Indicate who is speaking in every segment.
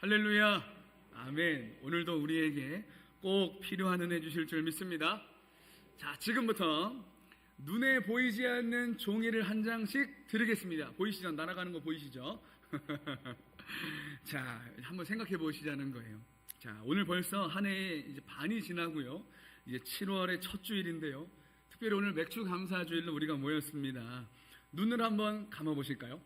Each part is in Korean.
Speaker 1: 할렐루야, 아멘. 오늘도 우리에게 꼭 필요한 은혜 주실 줄 믿습니다. 자, 지금부터 눈에 보이지 않는 종이를 한 장씩 드리겠습니다. 보이시죠? 날아가는 거 보이시죠? 자, 한번 생각해 보시자는 거예요. 자, 오늘 벌써 한 해의 이제 반이 지나고요. 이제 7월의 첫 주일인데요. 특별히 오늘 맥주 감사 주일로 우리가 모였습니다. 눈을 한번 감아 보실까요?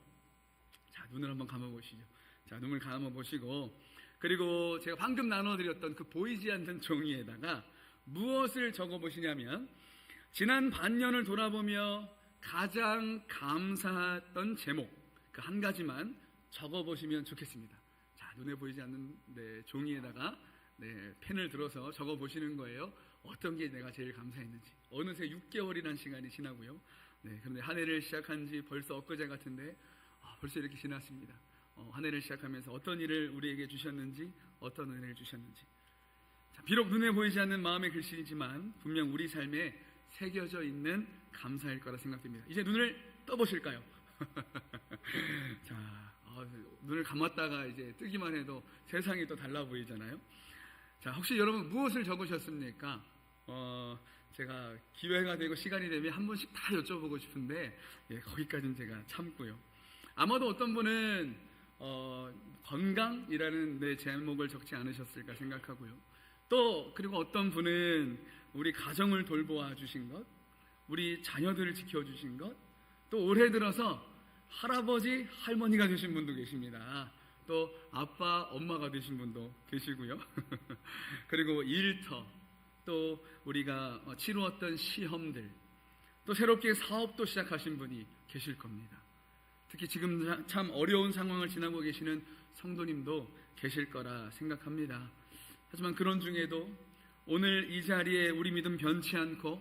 Speaker 1: 자, 눈을 한번 감아 보시죠. 자, 눈을 감아 보시고, 그리고 제가 방금 나눠드렸던 그 보이지 않는 종이에다가 무엇을 적어 보시냐면, 지난 반년을 돌아보며 가장 감사했던 제목, 그 한 가지만 적어 보시면 좋겠습니다. 자, 눈에 보이지 않는 종이에다가 펜을 들어서 적어 보시는 거예요. 어떤 게 내가 제일 감사했는지. 어느새 6개월이라는 시간이 지나고요. 그런데 한 해를 시작한 지 벌써 엊그제 같은데 벌써 이렇게 지났습니다. 한 해를 시작하면서 어떤 일을 우리에게 주셨는지, 어떤 은혜를 주셨는지. 자, 비록 눈에 보이지 않는 마음의 글씨이지만 분명 우리 삶에 새겨져 있는 감사일 거라 생각됩니다. 이제 눈을 떠보실까요? 자, 눈을 감았다가 이제 뜨기만 해도 세상이 또 달라 보이잖아요. 자, 혹시 여러분 무엇을 적으셨습니까? 제가 기회가 되고 시간이 되면 한 번씩 다 여쭤보고 싶은데 거기까지는 제가 참고요. 아마도 어떤 분은 건강이라는 제목을 적지 않으셨을까 생각하고요. 또 그리고 어떤 분은 우리 가정을 돌보아 주신 것, 우리 자녀들을 지켜주신 것, 또 올해 들어서 할아버지, 할머니가 되신 분도 계십니다. 또 아빠, 엄마가 되신 분도 계시고요. 그리고 일터, 또 우리가 치루었던 시험들, 또 새롭게 사업도 시작하신 분이 계실 겁니다. 특히 지금 참 어려운 상황을 지나고 계시는 성도님도 계실 거라 생각합니다. 하지만 그런 중에도 오늘 이 자리에 우리 믿음 변치 않고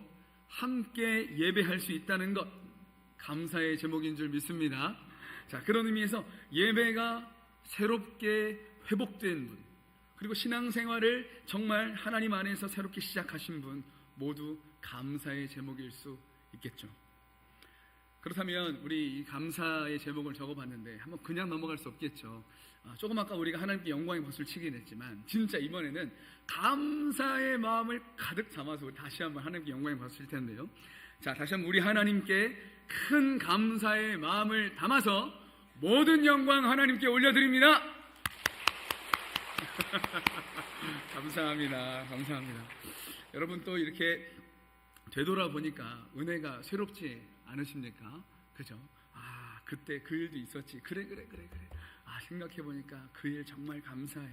Speaker 1: 함께 예배할 수 있다는 것, 감사의 제목인 줄 믿습니다. 자, 그런 의미에서 예배가 새롭게 회복된 분, 그리고 신앙생활을 정말 하나님 안에서 새롭게 시작하신 분 모두 감사의 제목일 수 있겠죠. 그렇다면 우리 이 감사의 제목을 적어봤는데 한번 그냥 넘어갈 수 없겠죠. 조금 아까 우리가 하나님께 영광의 박수를 치긴 했지만 진짜 이번에는 감사의 마음을 가득 담아서 우리 다시 한번 하나님께 영광의 박수를 칠 텐데요. 자, 다시 한번 우리 하나님께 큰 감사의 마음을 담아서 모든 영광 하나님께 올려드립니다. 감사합니다. 감사합니다. 여러분 또 이렇게 되돌아보니까 은혜가 새롭지 않으십니까? 그죠? 그때 그 일도 있었지. 그래. 생각해보니까 그 일 정말 감사해.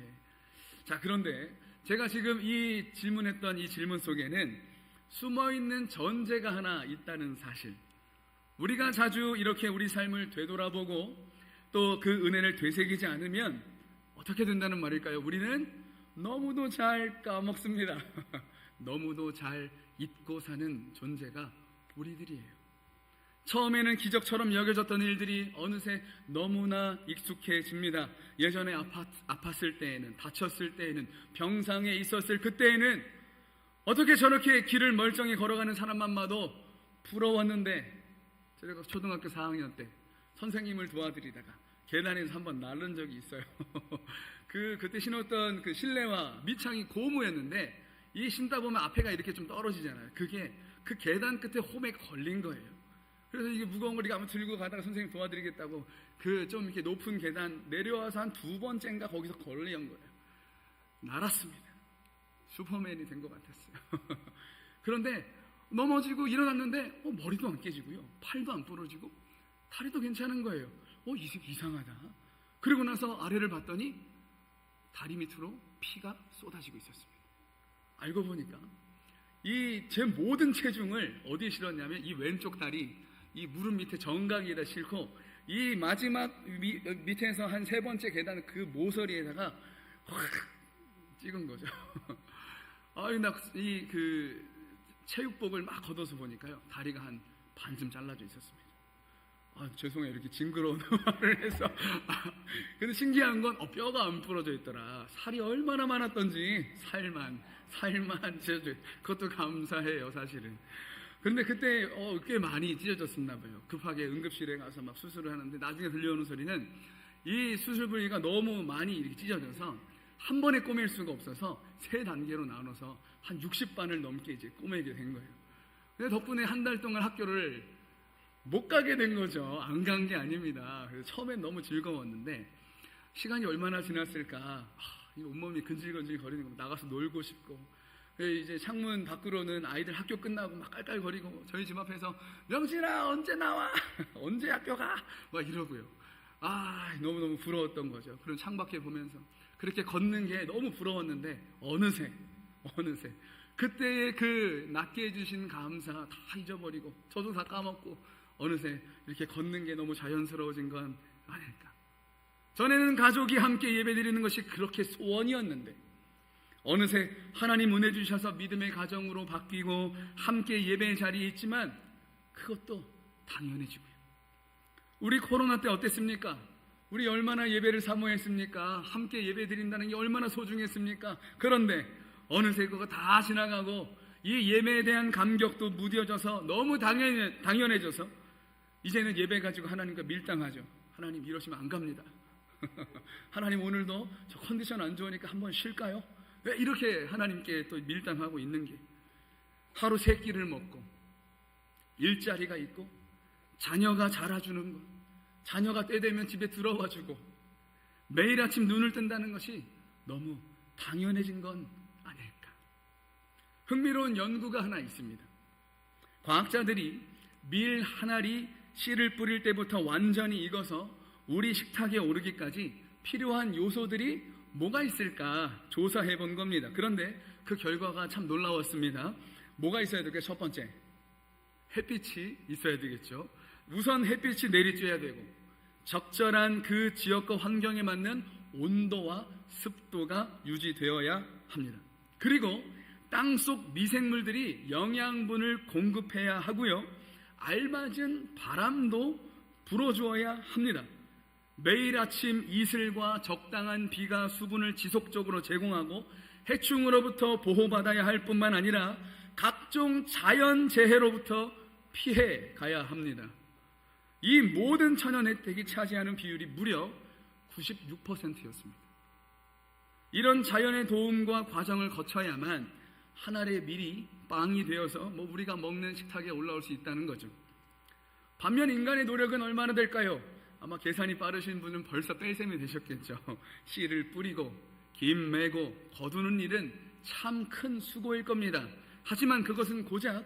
Speaker 1: 자, 그런데 제가 지금 이 질문했던 이 질문 속에는 숨어있는 전제가 하나 있다는 사실. 우리가 자주 이렇게 우리 삶을 되돌아보고 또 그 은혜를 되새기지 않으면 어떻게 된다는 말일까요? 우리는 너무도 잘 까먹습니다. 너무도 잘 잊고 사는 존재가 우리들이에요. 처음에는 기적처럼 여겨졌던 일들이 어느새 너무나 익숙해집니다. 예전에 아팠을 때에는, 다쳤을 때에는, 병상에 있었을 그때에는 어떻게 저렇게 길을 멀쩡히 걸어가는 사람만 봐도 부러웠는데, 제가 초등학교 4학년 때 선생님을 도와드리다가 계단에서 한번 날른 적이 있어요. 그때 신었던 그 실내화 밑창이 고무였는데 이 신다 보면 앞에가 이렇게 좀 떨어지잖아요. 그게 그 계단 끝에 홈에 걸린 거예요. 그래서 이게 무거운 걸 한번 들고 가다가 선생님 도와드리겠다고 그 좀 이렇게 높은 계단 내려와서 한 2번째인가 거기서 걸린 거예요. 날았습니다. 슈퍼맨이 된 것 같았어요. 그런데 넘어지고 일어났는데 머리도 안 깨지고요, 팔도 안 부러지고 다리도 괜찮은 거예요. 이상하다. 그리고 나서 아래를 봤더니 다리 밑으로 피가 쏟아지고 있었습니다. 알고 보니까 이 제 모든 체중을 어디에 실었냐면 이 왼쪽 다리, 이 무릎 밑에 정강이에다 싣고 이 마지막 밑에서 한 3번째 계단 그 모서리에다가 확 찍은 거죠. 이 그 체육복을 막 걷어서 보니까요, 다리가 한 반쯤 잘라져 있었습니다. 죄송해요, 이렇게 징그러운 말을 해서. 근데 신기한 건 뼈가 안 부러져 있더라. 살이 얼마나 많았던지 살만 그것도 감사해요, 사실은. 그런데 그때 꽤 많이 찢어졌었나 봐요. 급하게 응급실에 가서 막 수술을 하는데 나중에 들려오는 소리는 이 수술 부위가 너무 많이 이렇게 찢어져서 한 번에 꼬맬 수가 없어서 3단계로 나눠서 한 60반을 넘게 이제 꼬매게 된 거예요. 근데 덕분에 한 달 동안 학교를 못 가게 된 거죠. 안 간 게 아닙니다. 그래서 처음엔 너무 즐거웠는데 시간이 얼마나 지났을까, 이 온몸이 근질근질 거리는 거, 나가서 놀고 싶고, 이제 창문 밖으로는 아이들 학교 끝나고 막 깔깔거리고, 저희 집 앞에서 명진아 언제 나와? 언제 학교 가? 막 이러고요. 너무너무 부러웠던 거죠. 그럼 창밖에 보면서 그렇게 걷는 게 너무 부러웠는데 어느새 그때의 그 낳게 해주신 감사 다 잊어버리고 저도 다 까먹고 어느새 이렇게 걷는 게 너무 자연스러워진 건 아닐까. 전에는 가족이 함께 예배드리는 것이 그렇게 소원이었는데 어느새 하나님 은혜 주셔서 믿음의 가정으로 바뀌고 함께 예배의 자리에 있지만 그것도 당연해지고요. 우리 코로나 때 어땠습니까? 우리 얼마나 예배를 사모했습니까? 함께 예배 드린다는 게 얼마나 소중했습니까? 그런데 어느새 그거 다 지나가고 이 예배에 대한 감격도 무뎌져서 너무 당연해져서 이제는 예배 가지고 하나님과 밀당하죠. 하나님 이러시면 안 갑니다. 하나님 오늘도 저 컨디션 안 좋으니까 한번 쉴까요? 왜 이렇게 하나님께 또 밀당하고 있는 게, 하루 3끼를 먹고 일자리가 있고 자녀가 자라주는 것, 자녀가 때 되면 집에 들어와주고 매일 아침 눈을 뜬다는 것이 너무 당연해진 건 아닐까. 흥미로운 연구가 하나 있습니다. 과학자들이 밀 한 알이 씨를 뿌릴 때부터 완전히 익어서 우리 식탁에 오르기까지 필요한 요소들이 뭐가 있을까 조사해 본 겁니다. 그런데 그 결과가 참 놀라웠습니다. 뭐가 있어야 될까요? 첫 번째, 햇빛이 있어야 되겠죠. 우선 햇빛이 내리쬐야 되고 적절한 그 지역과 환경에 맞는 온도와 습도가 유지되어야 합니다. 그리고 땅속 미생물들이 영양분을 공급해야 하고요. 알맞은 바람도 불어주어야 합니다. 매일 아침 이슬과 적당한 비가 수분을 지속적으로 제공하고 해충으로부터 보호받아야 할 뿐만 아니라 각종 자연재해로부터 피해 가야 합니다. 이 모든 천연 혜택이 차지하는 비율이 무려 96%였습니다. 이런 자연의 도움과 과정을 거쳐야만 한 알의 밀이 빵이 되어서 우리가 먹는 식탁에 올라올 수 있다는 거죠. 반면 인간의 노력은 얼마나 될까요? 아마 계산이 빠르신 분은 벌써 뺄셈이 되셨겠죠. 씨를 뿌리고 김 매고 거두는 일은 참 큰 수고일 겁니다. 하지만 그것은 고작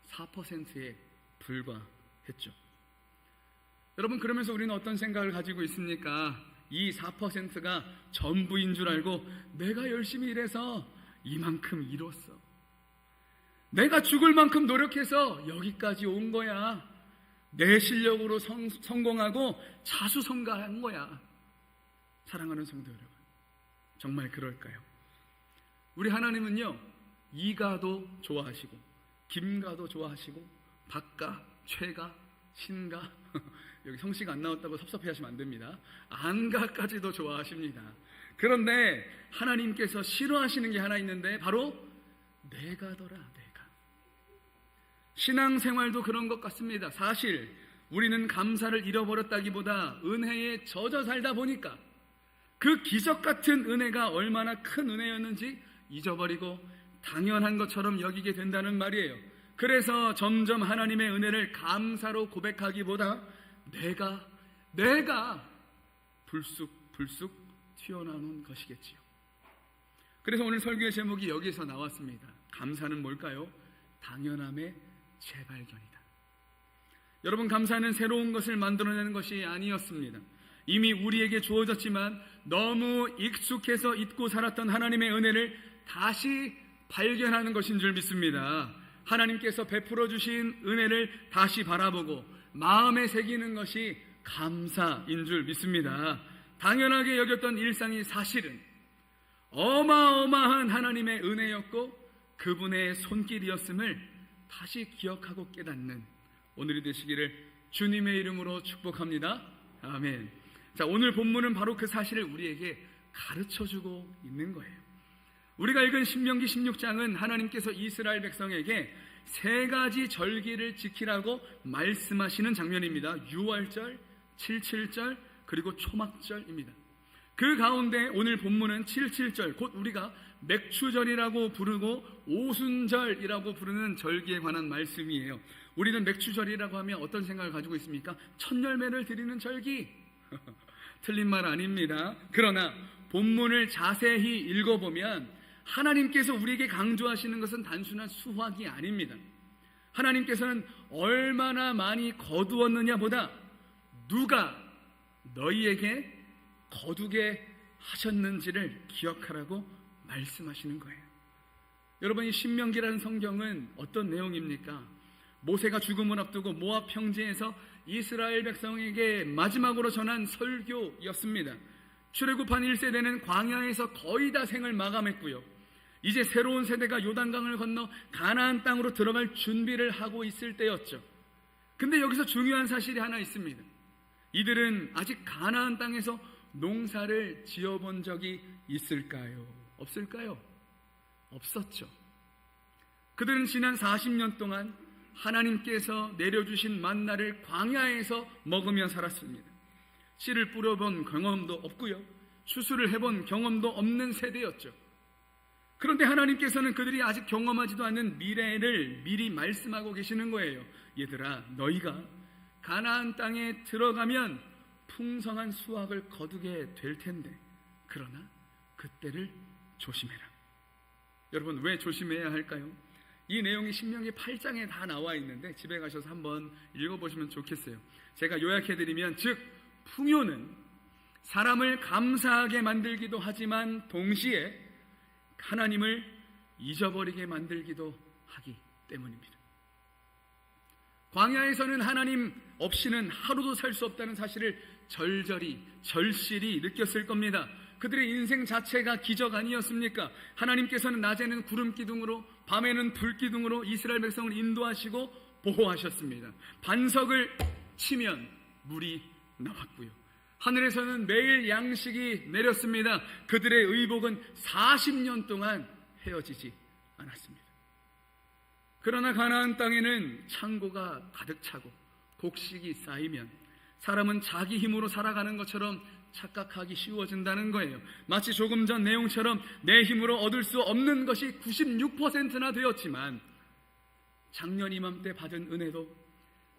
Speaker 1: 4%에 불과했죠. 여러분, 그러면서 우리는 어떤 생각을 가지고 있습니까? 이 4%가 전부인 줄 알고 내가 열심히 일해서 이만큼 이뤘어. 내가 죽을 만큼 노력해서 여기까지 온 거야. 내 실력으로 성공하고 자수성가한 거야. 사랑하는 성도 여러분, 정말 그럴까요? 우리 하나님은요, 이가도 좋아하시고 김가도 좋아하시고 박가, 최가, 신가 여기 성씨가 안 나왔다고 섭섭해하시면 안 됩니다. 안가까지도 좋아하십니다. 그런데 하나님께서 싫어하시는 게 하나 있는데 바로 내가더라. 내가. 신앙생활도 그런 것 같습니다. 사실 우리는 감사를 잃어버렸다기보다 은혜에 젖어 살다 보니까 그 기적 같은 은혜가 얼마나 큰 은혜였는지 잊어버리고 당연한 것처럼 여기게 된다는 말이에요. 그래서 점점 하나님의 은혜를 감사로 고백하기보다 내가 불쑥 튀어나오는 것이겠지요. 그래서 오늘 설교의 제목이 여기서 나왔습니다. 감사는 뭘까요? 당연함의 재발견이다. 여러분, 감사는 새로운 것을 만들어내는 것이 아니었습니다. 이미 우리에게 주어졌지만 너무 익숙해서 잊고 살았던 하나님의 은혜를 다시 발견하는 것인 줄 믿습니다. 하나님께서 베풀어 주신 은혜를 다시 바라보고 마음에 새기는 것이 감사인 줄 믿습니다. 당연하게 여겼던 일상이 사실은 어마어마한 하나님의 은혜였고 그분의 손길이었음을 다시 기억하고 깨닫는 오늘이 되시기를 주님의 이름으로 축복합니다. 아멘. 자, 오늘 본문은 바로 그 사실을 우리에게 가르쳐주고 있는 거예요. 우리가 읽은 신명기 16장은 하나님께서 이스라엘 백성에게 3가지 절기를 지키라고 말씀하시는 장면입니다. 6월절, 77절, 그리고 초막절입니다. 그 가운데 오늘 본문은 77절, 곧 우리가 맥추절이라고 부르고 오순절이라고 부르는 절기에 관한 말씀이에요. 우리는 맥추절이라고 하면 어떤 생각을 가지고 있습니까? 첫 열매를 드리는 절기. 틀린 말 아닙니다. 그러나 본문을 자세히 읽어보면 하나님께서 우리에게 강조하시는 것은 단순한 수확이 아닙니다. 하나님께서는 얼마나 많이 거두었느냐 보다 누가 너희에게 거두게 하셨는지를 기억하라고 말씀하시는 거예요. 여러분, 이 신명기라는 성경은 어떤 내용입니까? 모세가 죽음을 앞두고 모압 평지에서 이스라엘 백성에게 마지막으로 전한 설교였습니다. 출애굽한 1세대는 광야에서 거의 다 생을 마감했고요. 이제 새로운 세대가 요단강을 건너 가나안 땅으로 들어갈 준비를 하고 있을 때였죠. 근데 여기서 중요한 사실이 하나 있습니다. 이들은 아직 가나안 땅에서 농사를 지어본 적이 있을까요? 없을까요? 없었죠. 그들은 지난 40년 동안 하나님께서 내려주신 만나를 광야에서 먹으며 살았습니다. 씨를 뿌려본 경험도 없고요, 추수를 해본 경험도 없는 세대였죠. 그런데 하나님께서는 그들이 아직 경험하지도 않는 미래를 미리 말씀하고 계시는 거예요. 얘들아, 너희가 가나안 땅에 들어가면 풍성한 수확을 거두게 될 텐데, 그러나 그때를 조심해라. 여러분, 왜 조심해야 할까요? 이 내용이 신명기 8장에 다 나와 있는데 집에 가셔서 한번 읽어보시면 좋겠어요. 제가 요약해드리면, 즉 풍요는 사람을 감사하게 만들기도 하지만 동시에 하나님을 잊어버리게 만들기도 하기 때문입니다. 광야에서는 하나님 없이는 하루도 살 수 없다는 사실을 절실히 느꼈을 겁니다. 그들의 인생 자체가 기적 아니었습니까? 하나님께서는 낮에는 구름 기둥으로, 밤에는 불 기둥으로 이스라엘 백성을 인도하시고 보호하셨습니다. 반석을 치면 물이 나왔고요, 하늘에서는 매일 양식이 내렸습니다. 그들의 의복은 40년 동안 헤어지지 않았습니다. 그러나 가나안 땅에는 창고가 가득 차고 곡식이 쌓이면 사람은 자기 힘으로 살아가는 것처럼 착각하기 쉬워진다는 거예요. 마치 조금 전 내용처럼 내 힘으로 얻을 수 없는 것이 96%나 되었지만 작년 이맘때 받은 은혜도,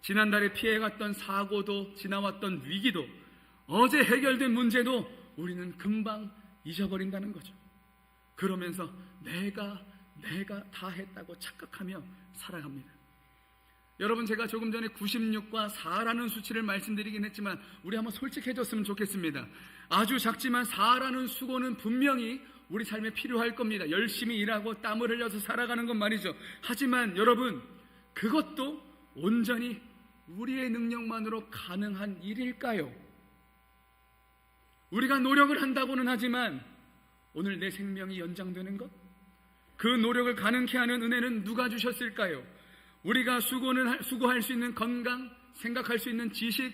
Speaker 1: 지난달에 피해갔던 사고도, 지나왔던 위기도, 어제 해결된 문제도 우리는 금방 잊어버린다는 거죠. 그러면서 내가 다 했다고 착각하며 살아갑니다. 여러분, 제가 조금 전에 96과 4라는 수치를 말씀드리긴 했지만 우리 한번 솔직해졌으면 좋겠습니다. 아주 작지만 4라는 수고는 분명히 우리 삶에 필요할 겁니다. 열심히 일하고 땀을 흘려서 살아가는 건 말이죠. 하지만 여러분, 그것도 온전히 우리의 능력만으로 가능한 일일까요? 우리가 노력을 한다고는 하지만 오늘 내 생명이 연장되는 것, 그 노력을 가능케 하는 은혜는 누가 주셨을까요? 우리가 수고할 수 있는 건강, 생각할 수 있는 지식,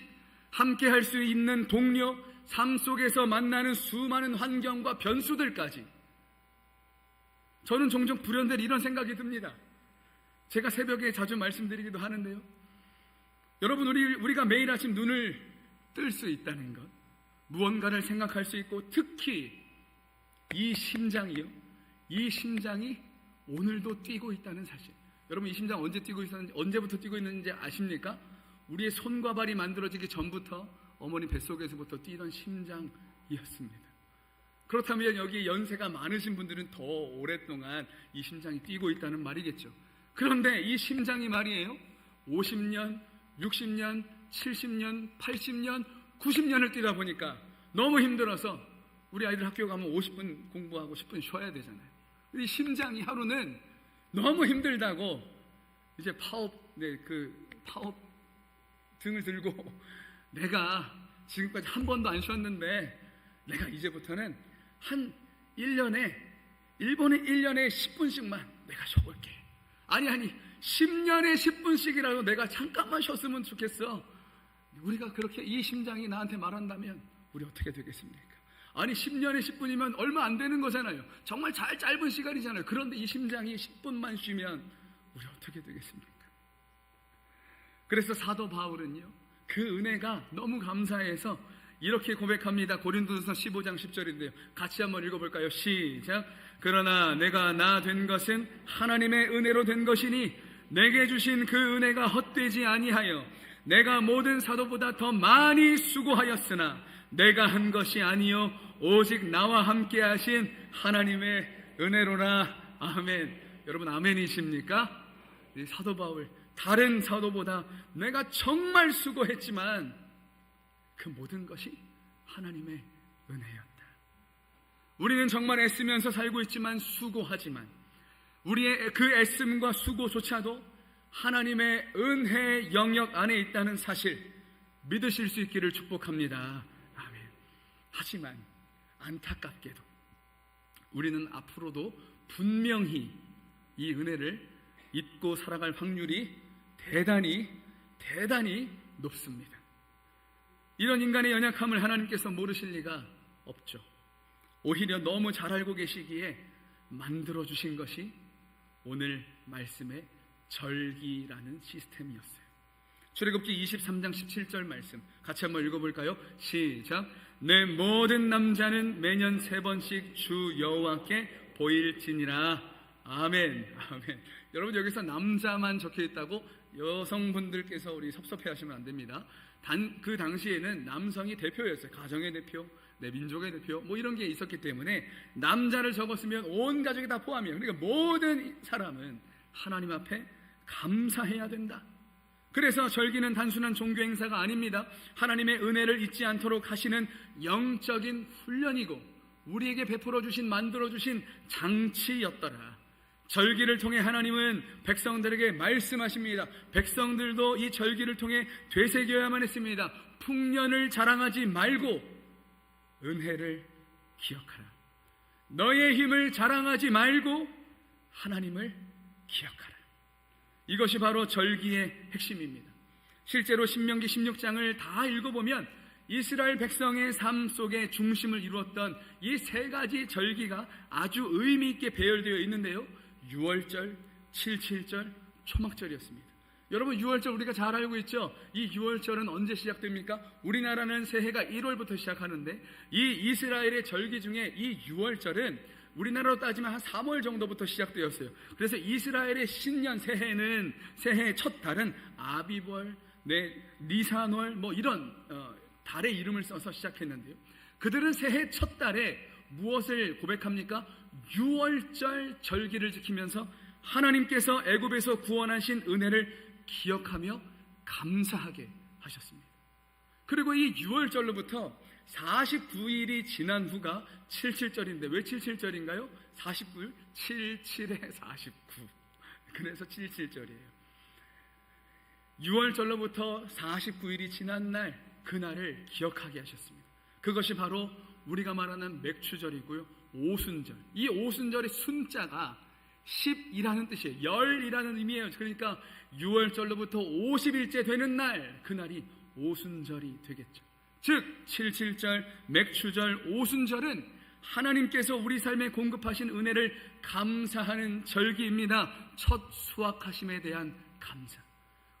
Speaker 1: 함께 할 수 있는 동료, 삶 속에서 만나는 수많은 환경과 변수들까지. 저는 종종 불현듯 이런 생각이 듭니다. 제가 새벽에 자주 말씀드리기도 하는데요, 여러분, 우리가 매일 아침 눈을 뜰 수 있다는 것, 무언가를 생각할 수 있고, 특히 이 심장이 오늘도 뛰고 있다는 사실. 여러분, 이 심장 언제부터 뛰고 있는지 아십니까? 우리의 손과 발이 만들어지기 전부터 어머니 뱃속에서부터 뛰던 심장이었습니다. 그렇다면 여기 연세가 많으신 분들은 더 오랫동안 이 심장이 뛰고 있다는 말이겠죠. 그런데 이 심장이 말이에요, 50년, 60년, 70년, 80년, 90년을 뛰다 보니까 너무 힘들어서 우리 아이들 학교 가면 50분 공부하고 10분 쉬어야 되잖아요. 이 심장이 하루는 너무 힘들다고 이제 파업 등을 들고 내가 지금까지 한 번도 안 쉬었는데 내가 이제부터는 한 1년에 10분씩만 내가 쉬어볼게. 아니 10년에 10분씩이라도 내가 잠깐만 쉬었으면 좋겠어. 우리가 그렇게 이 심장이 나한테 말한다면 우리 어떻게 되겠습니까? 아니 10년에 10분이면 얼마 안 되는 거잖아요. 정말 짧은 시간이잖아요. 그런데 이 심장이 10분만 쉬면 우리 어떻게 되겠습니까? 그래서 사도 바울은요, 그 은혜가 너무 감사해서 이렇게 고백합니다. 고린도전서 15장 10절인데요. 같이 한번 읽어볼까요? 시작. 그러나 내가 나 된 것은 하나님의 은혜로 된 것이니 내게 주신 그 은혜가 헛되지 아니하여 내가 모든 사도보다 더 많이 수고하였으나 내가 한 것이 아니요 오직 나와 함께 하신 하나님의 은혜로라. 아멘. 여러분 아멘이십니까? 이 사도 바울, 다른 사도보다 내가 정말 수고했지만 그 모든 것이 하나님의 은혜였다. 우리는 정말 애쓰면서 살고 있지만 수고하지만 우리의 그 애씀과 수고조차도 하나님의 은혜의 영역 안에 있다는 사실 믿으실 수 있기를 축복합니다. 아멘. 하지만 안타깝게도 우리는 앞으로도 분명히 이 은혜를 잊고 살아갈 확률이 대단히 높습니다. 이런 인간의 연약함을 하나님께서 모르실 리가 없죠. 오히려 너무 잘 알고 계시기에 만들어주신 것이 오늘 말씀의 절기라는 시스템이었어요. 출애굽기 23장 17절 말씀 같이 한번 읽어볼까요? 시작. 내 모든 남자는 매년 3번씩 주 여호와께 보일지니라. 아멘. 아멘. 여러분 여기서 남자만 적혀있다고 여성분들께서 우리 섭섭해하시면 안 됩니다. 그 당시에는 남성이 대표였어요. 가정의 대표, 민족의 대표 뭐 이런 게 있었기 때문에 남자를 적었으면 온 가족이 다 포함이에요. 그러니까 모든 사람은 하나님 앞에 감사해야 된다. 그래서 절기는 단순한 종교 행사가 아닙니다. 하나님의 은혜를 잊지 않도록 하시는 영적인 훈련이고 우리에게 베풀어 주신 만들어 주신 장치였더라. 절기를 통해 하나님은 백성들에게 말씀하십니다. 백성들도 이 절기를 통해 되새겨야만 했습니다. 풍년을 자랑하지 말고 은혜를 기억하라. 너의 힘을 자랑하지 말고 하나님을 기억하라. 이것이 바로 절기의 핵심입니다. 실제로 신명기 16장을 다 읽어보면 이스라엘 백성의 삶 속에 중심을 이루었던 이 3가지 절기가 아주 의미 있게 배열되어 있는데요. 6월절, 77절, 초막절이었습니다. 여러분 6월절 우리가 잘 알고 있죠? 이 6월절은 언제 시작됩니까? 우리나라는 새해가 1월부터 시작하는데 이 이스라엘의 절기 중에 이 6월절은 우리나라로 따지면 한 3월 정도부터 시작되었어요. 그래서 이스라엘의 신년 새해의 첫 달은 아비벌, 니산월 뭐 이런 달의 이름을 써서 시작했는데요. 그들은 새해 첫 달에 무엇을 고백합니까? 6월절 절기를 지키면서 하나님께서 애굽에서 구원하신 은혜를 기억하며 감사하게 하셨습니다. 그리고 이 6월절로부터 49일이 지난 후가 77절인데 왜 77절인가요? 49일? 77에 49 그래서 77절이에요. 6월절로부터 49일이 지난 날 그날을 기억하게 하셨습니다. 그것이 바로 우리가 말하는 맥추절이고요. 오순절. 이 오순절의 순자가 10이라는 뜻이에요. 열이라는 의미예요. 그러니까 6월절로부터 50일째 되는 날 그날이 오순절이 되겠죠. 즉 77절, 맥추절, 오순절은 하나님께서 우리 삶에 공급하신 은혜를 감사하는 절기입니다. 첫 수확하심에 대한 감사.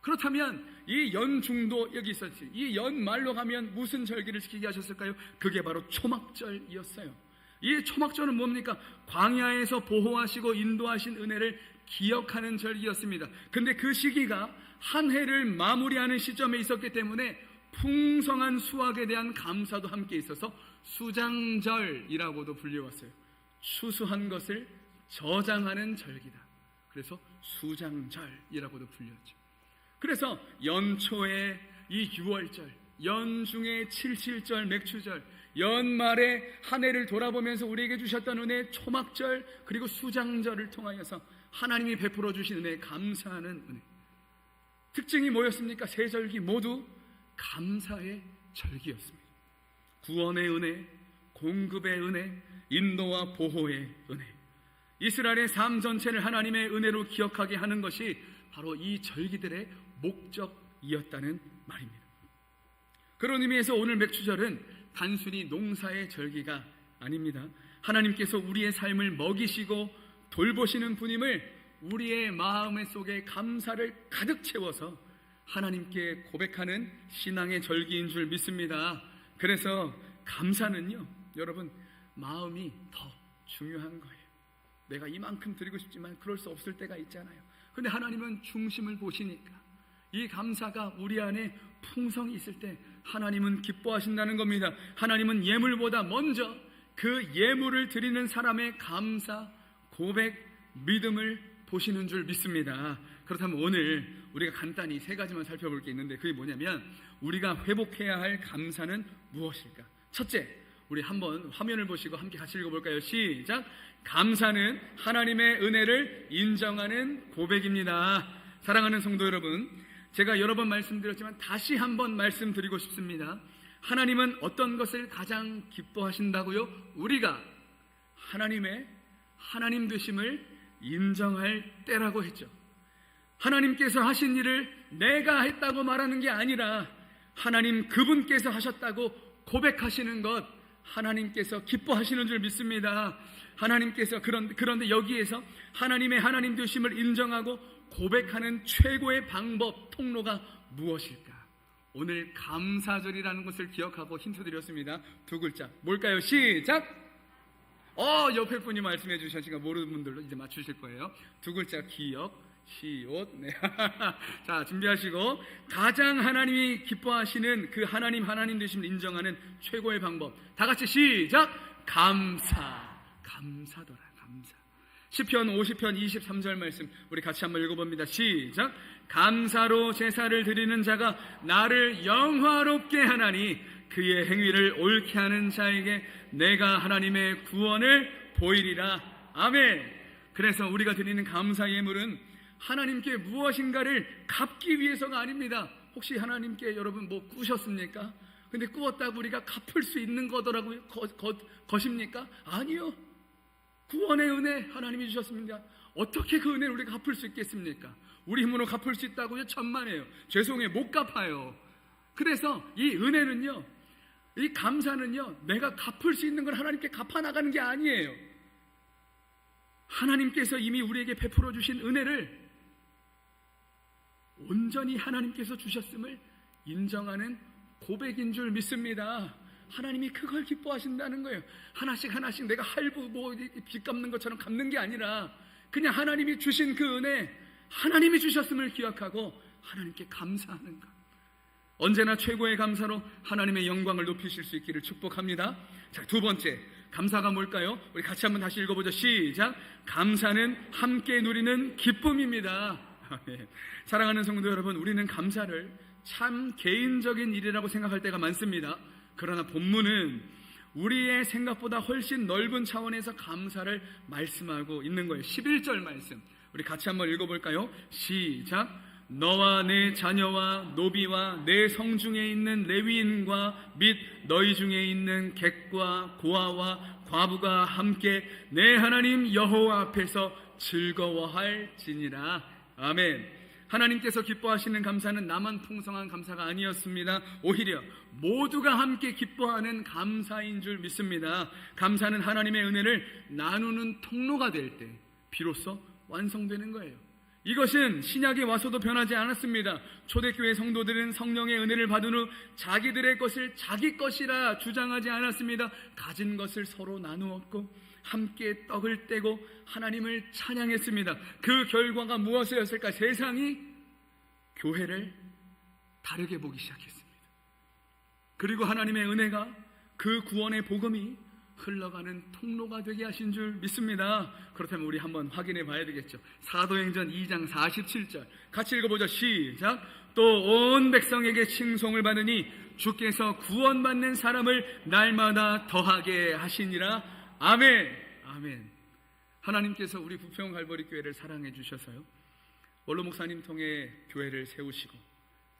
Speaker 1: 그렇다면 이 연중도 여기 있었지. 이 연말로 가면 무슨 절기를 지키게 하셨을까요? 그게 바로 초막절이었어요. 이 초막절은 뭡니까? 광야에서 보호하시고 인도하신 은혜를 기억하는 절기였습니다. 근데 그 시기가 한 해를 마무리하는 시점에 있었기 때문에 풍성한 수확에 대한 감사도 함께 있어서 수장절이라고도 불려왔어요. 추수한 것을 저장하는 절기다. 그래서 수장절이라고도 불렸죠. 그래서 연초에 이 6월절, 연중에 77절, 맥추절, 연말에 한 해를 돌아보면서 우리에게 주셨던 은혜 초막절 그리고 수장절을 통하여서 하나님이 베풀어 주신 은혜에 감사하는 은혜. 특징이 뭐였습니까? 세 절기 모두 감사의 절기였습니다. 구원의 은혜, 공급의 은혜, 인도와 보호의 은혜. 이스라엘의 삶 전체를 하나님의 은혜로 기억하게 하는 것이 바로 이 절기들의 목적이었다는 말입니다. 그런 의미에서 오늘 맥추절은 단순히 농사의 절기가 아닙니다. 하나님께서 우리의 삶을 먹이시고 돌보시는 분임을 우리의 마음 속에 감사를 가득 채워서 하나님께 고백하는 신앙의 절기인 줄 믿습니다. 그래서 감사는요, 여러분, 마음이 더 중요한 거예요. 내가 이만큼 드리고 싶지만 그럴 수 없을 때가 있잖아요. 근데 하나님은 중심을 보시니까 이 감사가 우리 안에 풍성이 있을 때 하나님은 기뻐하신다는 겁니다. 하나님은 예물보다 먼저 그 예물을 드리는 사람의 감사, 고백, 믿음을 보시는 줄 믿습니다. 그렇다면 오늘 우리가 간단히 세 가지만 살펴볼 게 있는데, 그게 뭐냐면 우리가 회복해야 할 감사는 무엇일까? 첫째, 우리 한번 화면을 보시고 함께 같이 읽어볼까요? 시작! 감사는 하나님의 은혜를 인정하는 고백입니다. 사랑하는 성도 여러분, 제가 여러 번 말씀드렸지만 다시 한번 말씀드리고 싶습니다. 하나님은 어떤 것을 가장 기뻐하신다고요? 우리가 하나님의 하나님 되심을 인정할 때라고 했죠. 하나님께서 하신 일을 내가 했다고 말하는 게 아니라 하나님 그분께서 하셨다고 고백하시는 것, 하나님께서 기뻐하시는 줄 믿습니다. 하나님께서 그런데 여기에서 하나님의 하나님 되심을 인정하고 고백하는 최고의 방법, 통로가 무엇일까? 오늘 감사절이라는 것을 기억하고 힌트 드렸습니다. 두 글자, 뭘까요? 시작! 옆에 분이 말씀해 주셨으니까 모르는 분들도 이제 맞추실 거예요. 두 글자, 기억, 시옷. 네. 자, 준비하시고, 가장 하나님이 기뻐하시는 그 하나님 되심을 인정하는 최고의 방법, 다 같이 시작! 감사더라, 감사. 시편 50편 23절 말씀 우리 같이 한번 읽어봅니다. 시작! 감사로 제사를 드리는 자가 나를 영화롭게 하나니 그의 행위를 옳게 하는 자에게 내가 하나님의 구원을 보이리라. 아멘. 그래서 우리가 드리는 감사 예물은 하나님께 무엇인가를 갚기 위해서가 아닙니다. 혹시 하나님께 여러분 뭐 꾸셨습니까? 근데 꾸었다고 우리가 갚을 수 있는 거더라고요? 것입니까? 아니요. 구원의 은혜 하나님이 주셨습니다. 어떻게 그 은혜를 우리가 갚을 수 있겠습니까? 우리 힘으로 갚을 수 있다고요? 천만에요. 죄송해요, 못 갚아요. 그래서 이 은혜는요, 이 감사는요, 내가 갚을 수 있는 걸 하나님께 갚아나가는 게 아니에요. 하나님께서 이미 우리에게 베풀어 주신 은혜를 온전히 하나님께서 주셨음을 인정하는 고백인 줄 믿습니다. 하나님이 그걸 기뻐하신다는 거예요. 하나씩 내가 할부 빚 갚는 것처럼 갚는 게 아니라 그냥 하나님이 주신 그 은혜, 하나님이 주셨음을 기억하고 하나님께 감사하는 것. 언제나 최고의 감사로 하나님의 영광을 높이실 수 있기를 축복합니다. 자, 두 번째, 감사가 뭘까요? 우리 같이 한번 다시 읽어보죠. 시작! 감사는 함께 누리는 기쁨입니다. 사랑하는 성도 여러분, 우리는 감사를 참 개인적인 일이라고 생각할 때가 많습니다. 그러나 본문은 우리의 생각보다 훨씬 넓은 차원에서 감사를 말씀하고 있는 거예요. 11절 말씀 우리 같이 한번 읽어볼까요? 시작! 너와 내 자녀와 노비와 내 성중에 있는 레위인과 및 너희 중에 있는 객과 고아와 과부가 함께 내 하나님 여호와 앞에서 즐거워할지니라. 아멘. 하나님께서 기뻐하시는 감사는 나만 풍성한 감사가 아니었습니다. 오히려 모두가 함께 기뻐하는 감사인 줄 믿습니다. 감사는 하나님의 은혜를 나누는 통로가 될 때 비로소 완성되는 거예요. 이것은 신약에 와서도 변하지 않았습니다. 초대교회 성도들은 성령의 은혜를 받은 후 자기들의 것을 자기 것이라 주장하지 않았습니다. 가진 것을 서로 나누었고 함께 떡을 떼고 하나님을 찬양했습니다. 그 결과가 무엇이었을까? 세상이 교회를 다르게 보기 시작했습니다. 그리고 하나님의 은혜가 그 구원의 복음이 흘러가는 통로가 되게 하신 줄 믿습니다. 그렇다면 우리 한번 확인해 봐야 되겠죠. 사도행전 2장 47절 같이 읽어보죠. 시작! 또 온 백성에게 칭송을 받으니 주께서 구원받는 사람을 날마다 더하게 하시니라. 아멘. 아멘. 하나님께서 우리 부평 갈보리 교회를 사랑해 주셔서요, 원로 목사님 통해 교회를 세우시고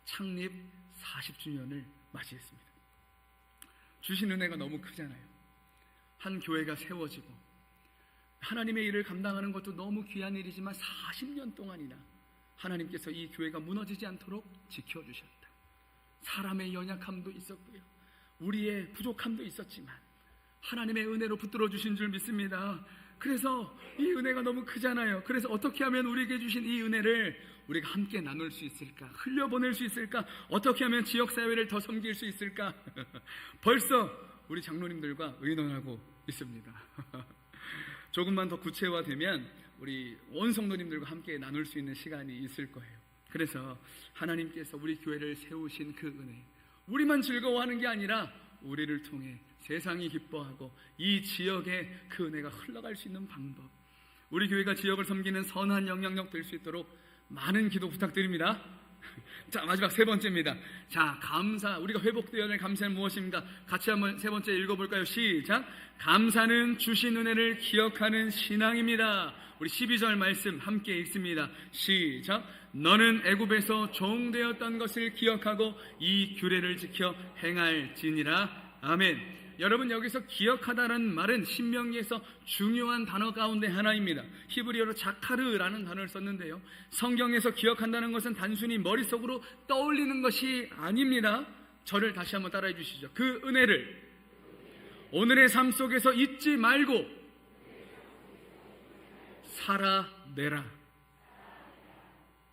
Speaker 1: 창립 40주년을 맞이했습니다. 주신 은혜가 너무 크잖아요. 한 교회가 세워지고 하나님의 일을 감당하는 것도 너무 귀한 일이지만 40년 동안이나 하나님께서 이 교회가 무너지지 않도록 지켜주셨다. 사람의 연약함도 있었고요, 우리의 부족함도 있었지만 하나님의 은혜로 붙들어 주신 줄 믿습니다. 그래서 이 은혜가 너무 크잖아요. 그래서 어떻게 하면 우리에게 주신 이 은혜를 우리가 함께 나눌 수 있을까? 흘려보낼 수 있을까? 어떻게 하면 지역사회를 더 섬길 수 있을까? 벌써 우리 장로님들과 의논하고 있습니다. 조금만 더 구체화되면 우리 온 성도님들과 함께 나눌 수 있는 시간이 있을 거예요. 그래서 하나님께서 우리 교회를 세우신 그 은혜, 우리만 즐거워하는 게 아니라 우리를 통해 세상이 기뻐하고 이 지역에 그 은혜가 흘러갈 수 있는 방법, 우리 교회가 지역을 섬기는 선한 영향력 될 수 있도록 많은 기도 부탁드립니다. 자, 마지막 세 번째입니다. 자, 감사. 우리가 회복되어야 할 감사는 무엇입니까? 같이 한번 세 번째 읽어볼까요? 시작. 감사는 주신 은혜를 기억하는 신앙입니다. 우리 12절 말씀 함께 읽습니다. 시작. 너는 애굽에서 종되었던 것을 기억하고 이 규례를 지켜 행할지니라. 아멘. 여러분, 여기서 기억하다라는 말은 신명기에서 중요한 단어 가운데 하나입니다. 히브리어로 자카르라는 단어를 썼는데요, 성경에서 기억한다는 것은 단순히 머릿속으로 떠올리는 것이 아닙니다. 저를 다시 한번 따라해 주시죠. 그 은혜를 오늘의 삶 속에서 잊지 말고 살아내라.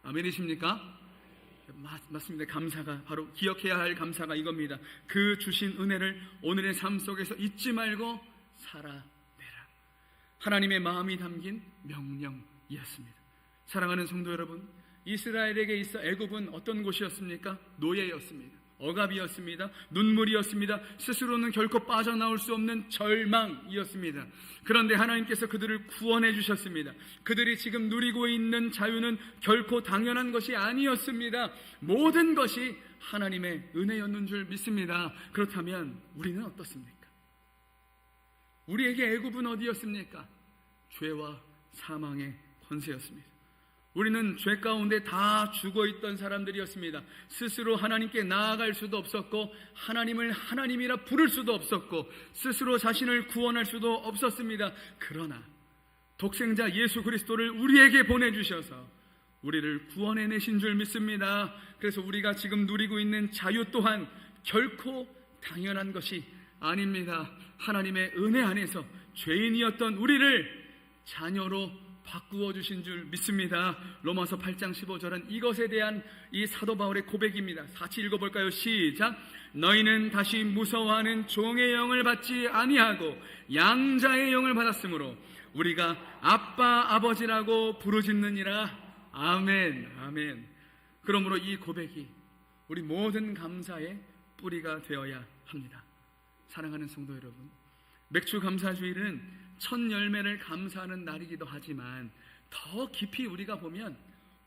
Speaker 1: 아멘이십니까? 맞습니다. 감사가 바로 기억해야 할 감사가 이겁니다. 그 주신 은혜를 오늘의 삶 속에서 잊지 말고 살아내라. 하나님의 마음이 담긴 명령이었습니다. 사랑하는 성도 여러분, 이스라엘에게 있어 애굽은 어떤 곳이었습니까? 노예였습니다. 억압이었습니다. 눈물이었습니다. 스스로는 결코 빠져나올 수 없는 절망이었습니다. 그런데 하나님께서 그들을 구원해 주셨습니다. 그들이 지금 누리고 있는 자유는 결코 당연한 것이 아니었습니다. 모든 것이 하나님의 은혜였는 줄 믿습니다. 그렇다면 우리는 어떻습니까? 우리에게 애굽은 어디였습니까? 죄와 사망의 권세였습니다. 우리는 죄 가운데 다 죽어있던 사람들이었습니다. 스스로 하나님께 나아갈 수도 없었고, 하나님을 하나님이라 부를 수도 없었고, 스스로 자신을 구원할 수도 없었습니다. 그러나 독생자 예수 그리스도를 우리에게 보내주셔서 우리를 구원해내신 줄 믿습니다. 그래서 우리가 지금 누리고 있는 자유 또한 결코 당연한 것이 아닙니다. 하나님의 은혜 안에서 죄인이었던 우리를 자녀로 바꾸어 주신 줄 믿습니다. 로마서 8장 15절은 이것에 대한 이 사도 바울의 고백입니다. 같이 읽어볼까요? 시작. 너희는 다시 무서워하는 종의 영을 받지 아니하고 양자의 영을 받았으므로 우리가 아빠 아버지라고 부르짖느니라. 아멘. 아멘. 그러므로 이 고백이 우리 모든 감사의 뿌리가 되어야 합니다. 사랑하는 성도 여러분, 맥주 감사주일은 첫 열매를 감사하는 날이기도 하지만 더 깊이 우리가 보면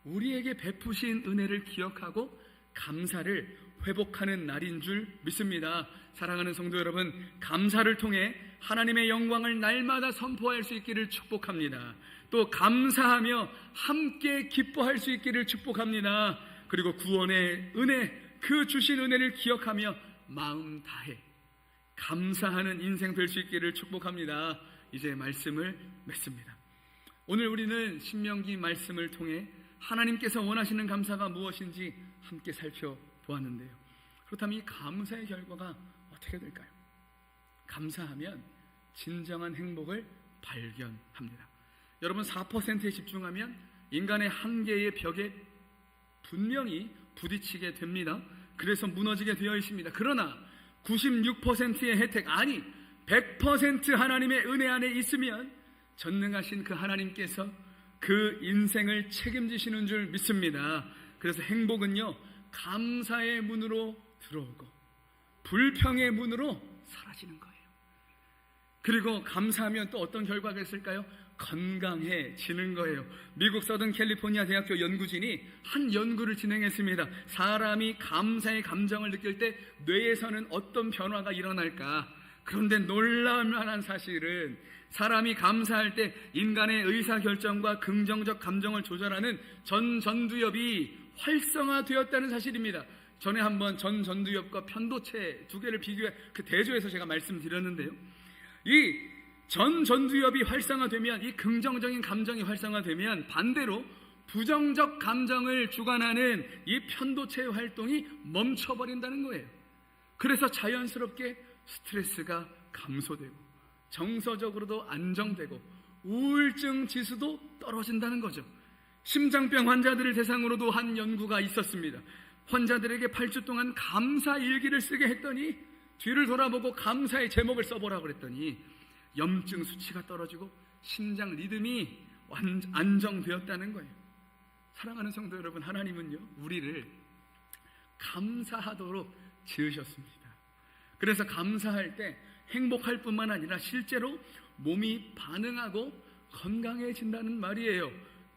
Speaker 1: 우리에게 베푸신 은혜를 기억하고 감사를 회복하는 날인 줄 믿습니다. 사랑하는 성도 여러분, 감사를 통해 하나님의 영광을 날마다 선포할 수 있기를 축복합니다. 또 감사하며 함께 기뻐할 수 있기를 축복합니다. 그리고 구원의 은혜, 그 주신 은혜를 기억하며 마음 다해 감사하는 인생 될 수 있기를 축복합니다. 이제 말씀을 맺습니다. 오늘 우리는 신명기 말씀을 통해 하나님께서 원하시는 감사가 무엇인지 함께 살펴보았는데요. 그렇다면 이 감사의 결과가 어떻게 될까요? 감사하면 진정한 행복을 발견합니다. 여러분, 4%에 집중하면 인간의 한계의 벽에 분명히 부딪히게 됩니다. 그래서 무너지게 되어 있습니다. 그러나 96%의 혜택, 아니 100% 하나님의 은혜 안에 있으면 전능하신 그 하나님께서 그 인생을 책임지시는 줄 믿습니다. 그래서 행복은요, 감사의 문으로 들어오고 불평의 문으로 사라지는 거예요. 그리고 감사하면 또 어떤 결과가 있을까요? 건강해지는 거예요. 미국 서든 캘리포니아 대학교 연구진이 한 연구를 진행했습니다. 사람이 감사의 감정을 느낄 때 뇌에서는 어떤 변화가 일어날까? 그런데 놀라울 만한 사실은 사람이 감사할 때 인간의 의사결정과 긍정적 감정을 조절하는 전두엽이 활성화되었다는 사실입니다. 전에 한번 전두엽과 편도체 두 개를 비교해 그 대조해서 제가 말씀드렸는데요. 이 전두엽이 활성화되면, 이 긍정적인 감정이 활성화되면 반대로 부정적 감정을 주관하는 이 편도체의 활동이 멈춰버린다는 거예요. 그래서 자연스럽게 스트레스가 감소되고 정서적으로도 안정되고 우울증 지수도 떨어진다는 거죠. 심장병 환자들을 대상으로도 한 연구가 있었습니다. 환자들에게 8주 동안 감사 일기를 쓰게 했더니 뒤를 돌아보고 감사의 제목을 써보라고 그랬더니 염증 수치가 떨어지고 심장 리듬이 안정되었다는 거예요. 사랑하는 성도 여러분, 하나님은요 우리를 감사하도록 지으셨습니다. 그래서 감사할 때 행복할 뿐만 아니라 실제로 몸이 반응하고 건강해진다는 말이에요.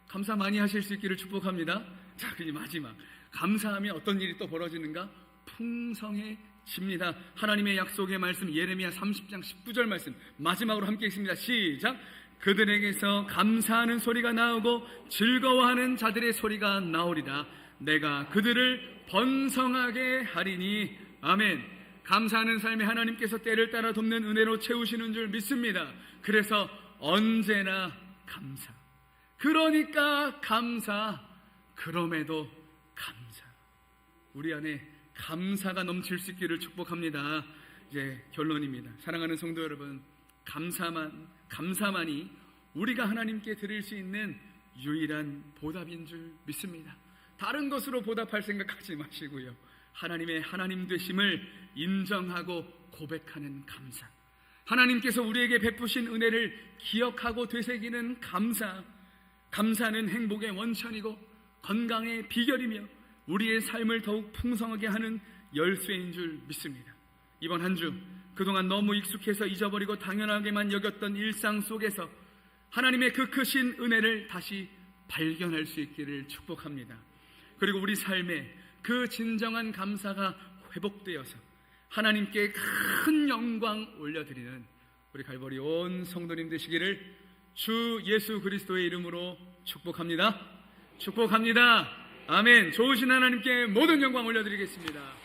Speaker 1: 감사 많이 하실 수 있기를 축복합니다. 자, 그리고 마지막, 감사하면 어떤 일이 또 벌어지는가? 풍성해집니다. 하나님의 약속의 말씀, 예레미야 30장 19절 말씀 마지막으로 함께 읽습니다. 시작. 그들에게서 감사하는 소리가 나오고 즐거워하는 자들의 소리가 나오리라. 내가 그들을 번성하게 하리니. 아멘. 감사하는 삶에 하나님께서 때를 따라 돕는 은혜로 채우시는 줄 믿습니다. 그래서 언제나 감사, 그러니까 감사, 그럼에도 감사. 우리 안에 감사가 넘칠 수 있기를 축복합니다. 이제 결론입니다. 사랑하는 성도 여러분, 감사만이 우리가 하나님께 드릴 수 있는 유일한 보답인 줄 믿습니다. 다른 것으로 보답할 생각하지 마시고요, 하나님의 하나님 되심을 인정하고 고백하는 감사, 하나님께서 우리에게 베푸신 은혜를 기억하고 되새기는 감사. 감사는 행복의 원천이고 건강의 비결이며 우리의 삶을 더욱 풍성하게 하는 열쇠인 줄 믿습니다. 이번 한 주 그동안 너무 익숙해서 잊어버리고 당연하게만 여겼던 일상 속에서 하나님의 그 크신 은혜를 다시 발견할 수 있기를 축복합니다. 그리고 우리 삶에 그 진정한 감사가 회복되어서 하나님께 큰 영광 올려드리는 우리 갈보리 온 성도님 되시기를 주 예수 그리스도의 이름으로 축복합니다. 축복합니다. 아멘. 좋으신 하나님께 모든 영광 올려드리겠습니다.